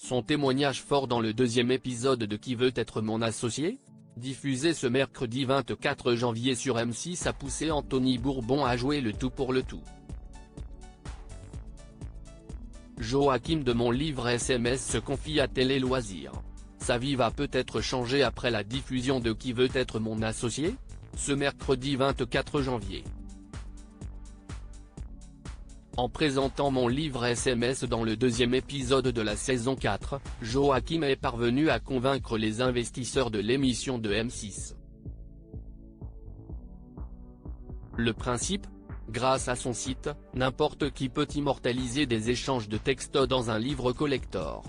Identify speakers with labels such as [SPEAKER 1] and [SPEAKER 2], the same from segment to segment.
[SPEAKER 1] Son témoignage fort dans le deuxième épisode de Qui veut être mon associé ? Diffusé ce mercredi 24 janvier sur M6 a poussé Anthony Bourbon à jouer le tout pour le tout. Joachim de Mon Livre SMS se confie à Télé Loisirs. Sa vie va peut-être changer après la diffusion de Qui veut être mon associé ? Ce mercredi 24 janvier. En présentant Mon Livre SMS dans le deuxième épisode de la saison 4, Joachim est parvenu à convaincre les investisseurs de l'émission de M6. Le principe ? Grâce à son site, n'importe qui peut immortaliser des échanges de textos dans un livre collector.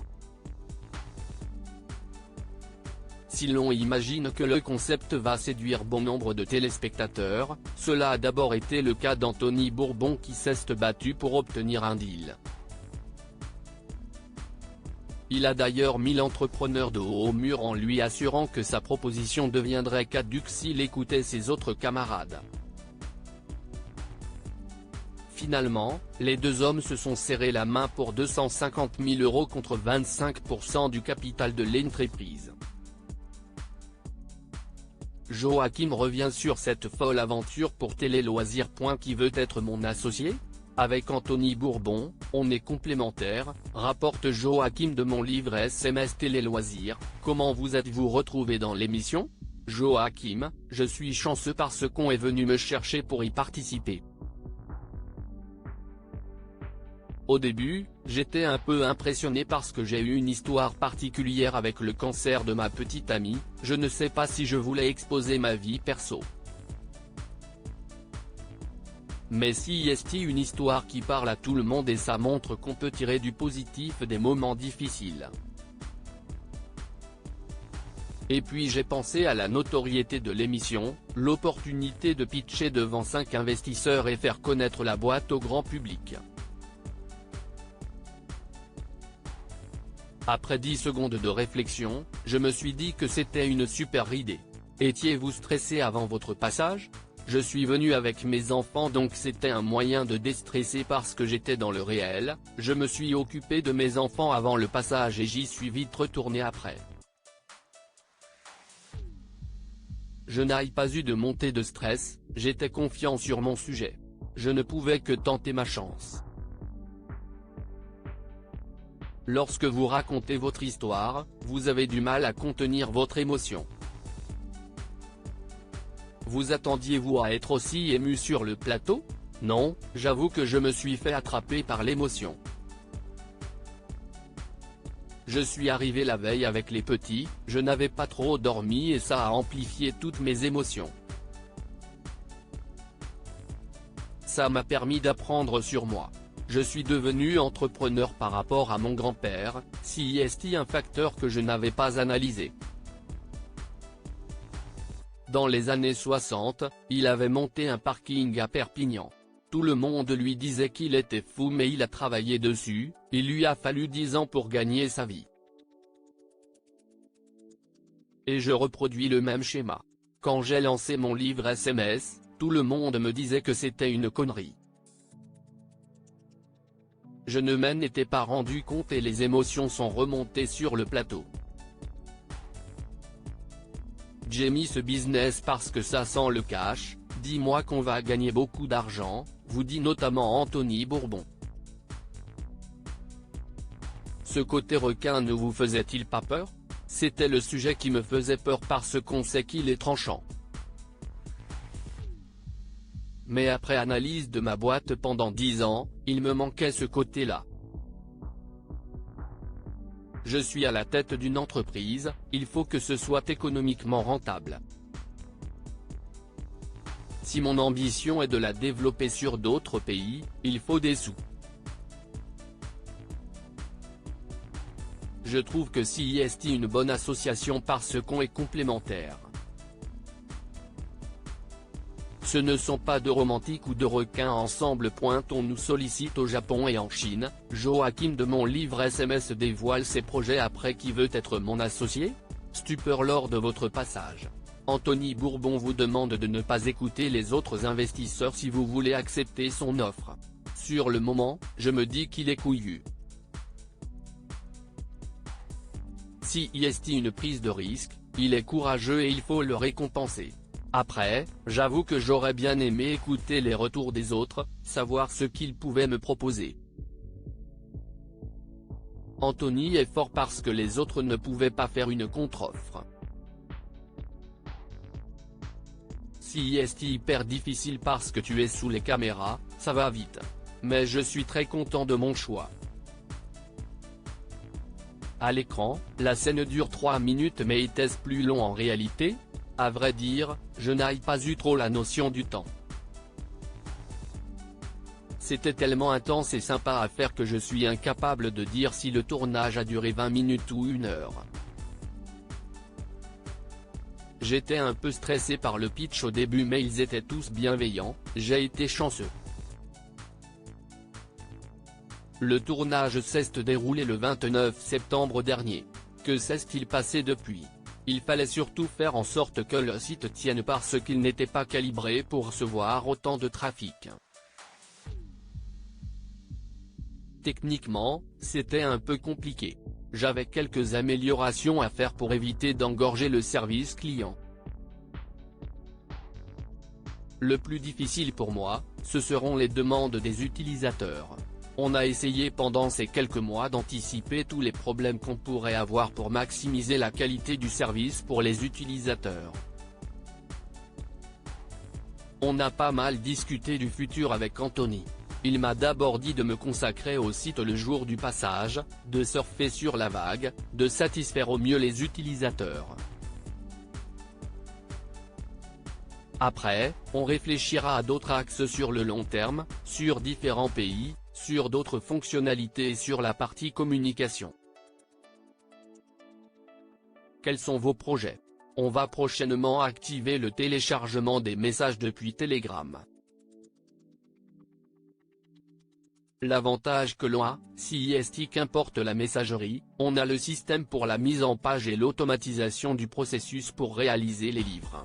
[SPEAKER 1] Si l'on imagine que le concept va séduire bon nombre de téléspectateurs, cela a d'abord été le cas d'Anthony Bourbon qui s'est battu pour obtenir un deal. Il a d'ailleurs mis l'entrepreneur de haut au mur en lui assurant que sa proposition deviendrait caduque s'il écoutait ses autres camarades. Finalement, les deux hommes se sont serré la main pour 250 000 € contre 25% du capital de l'entreprise. Joachim revient sur cette folle aventure pour Télé Loisirs. Qui veut être mon associé ? Avec Anthony Bourbon, on est complémentaires, rapporte Joachim de Mon Livre SMS Télé Loisirs. Comment vous êtes-vous retrouvé dans l'émission ? Joachim, je suis chanceux parce qu'on est venu me chercher pour y participer. Au début, j'étais un peu impressionné parce que j'ai eu une histoire particulière avec le cancer de ma petite amie, je ne sais pas si je voulais exposer ma vie perso. Mais si est une histoire qui parle à tout le monde et ça montre qu'on peut tirer du positif des moments difficiles. Et puis j'ai pensé à la notoriété de l'émission, l'opportunité de pitcher devant 5 investisseurs et faire connaître la boîte au grand public. Après 10 secondes de réflexion, je me suis dit que c'était une super idée. Étiez-vous stressé avant votre passage ? Je suis venu avec mes enfants donc c'était un moyen de déstresser parce que j'étais dans le réel, je me suis occupé de mes enfants avant le passage et j'y suis vite retourné après. Je n'ai pas eu de montée de stress, j'étais confiant sur mon sujet. Je ne pouvais que tenter ma chance. Lorsque vous racontez votre histoire, vous avez du mal à contenir votre émotion. Vous attendiez-vous à être aussi ému sur le plateau ? Non, j'avoue que je me suis fait attraper par l'émotion. Je suis arrivé la veille avec les petits, je n'avais pas trop dormi et ça a amplifié toutes mes émotions. Ça m'a permis d'apprendre sur moi. Je suis devenu entrepreneur par rapport à mon grand-père, c'est un facteur que je n'avais pas analysé. Dans les années 60, il avait monté un parking à Perpignan. Tout le monde lui disait qu'il était fou mais il a travaillé dessus, il lui a fallu 10 ans pour gagner sa vie. Et je reproduis le même schéma. Quand j'ai lancé mon livre SMS, tout le monde me disait que c'était une connerie. Je ne m'en étais pas rendu compte et les émotions sont remontées sur le plateau. J'ai mis ce business parce que ça sent le cash, dis-moi qu'on va gagner beaucoup d'argent, vous dit notamment Anthony Bourbon. Ce côté requin ne vous faisait-il pas peur ? C'était le sujet qui me faisait peur parce qu'on sait qu'il est tranchant. Mais après analyse de ma boîte pendant 10 ans, il me manquait ce côté-là. Je suis à la tête d'une entreprise, il faut que ce soit économiquement rentable. Si mon ambition est de la développer sur d'autres pays, il faut des sous. Je trouve que c'est une bonne association parce qu'on est complémentaires. Ce ne sont pas de romantiques ou de requins ensemble. On nous sollicite au Japon et en Chine. Joachim de Mon Livre SMS dévoile ses projets après Qui veut être mon associé ? Stupeur lors de votre passage. Anthony Bourbon vous demande de ne pas écouter les autres investisseurs si vous voulez accepter son offre. Sur le moment, je me dis qu'il est couillu. CIST une prise de risque, il est courageux et il faut le récompenser. Après, j'avoue que j'aurais bien aimé écouter les retours des autres, savoir ce qu'ils pouvaient me proposer. Anthony est fort parce que les autres ne pouvaient pas faire une contre-offre. CIST hyper difficile parce que tu es sous les caméras, ça va vite. Mais je suis très content de mon choix. À l'écran, la scène dure 3 minutes mais était-ce plus long en réalité? À vrai dire, je n'ai pas eu trop la notion du temps. C'était tellement intense et sympa à faire que je suis incapable de dire si le tournage a duré 20 minutes ou 1 heure. J'étais un peu stressé par le pitch au début mais ils étaient tous bienveillants, j'ai été chanceux. Le tournage s'est déroulé le 29 septembre dernier. Que s'est-il passé depuis? Il fallait surtout faire en sorte que le site tienne parce qu'il n'était pas calibré pour recevoir autant de trafic. Techniquement, c'était un peu compliqué. J'avais quelques améliorations à faire pour éviter d'engorger le service client. Le plus difficile pour moi, ce seront les demandes des utilisateurs. On a essayé pendant ces quelques mois d'anticiper tous les problèmes qu'on pourrait avoir pour maximiser la qualité du service pour les utilisateurs. On a pas mal discuté du futur avec Anthony. Il m'a d'abord dit de me consacrer au site le jour du passage, de surfer sur la vague, de satisfaire au mieux les utilisateurs. Après, on réfléchira à d'autres axes sur le long terme, sur différents pays, sur d'autres fonctionnalités et sur la partie communication. Quels sont vos projets? On va prochainement activer le téléchargement des messages depuis Telegram. L'avantage que l'on a, CIST qu'importe la messagerie, on a le système pour la mise en page et l'automatisation du processus pour réaliser les livres.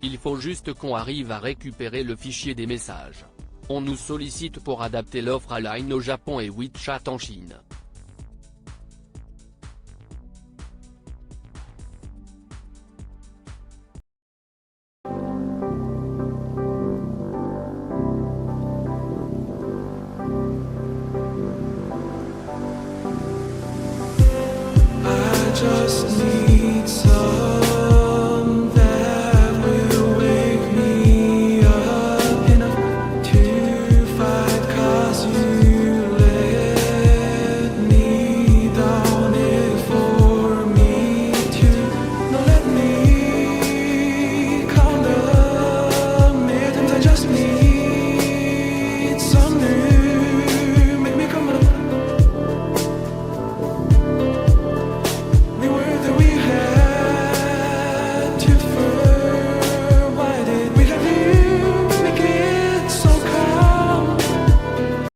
[SPEAKER 1] Il faut juste qu'on arrive à récupérer le fichier des messages. On nous sollicite pour adapter l'offre à Line au Japon et WeChat en Chine.
[SPEAKER 2] I just need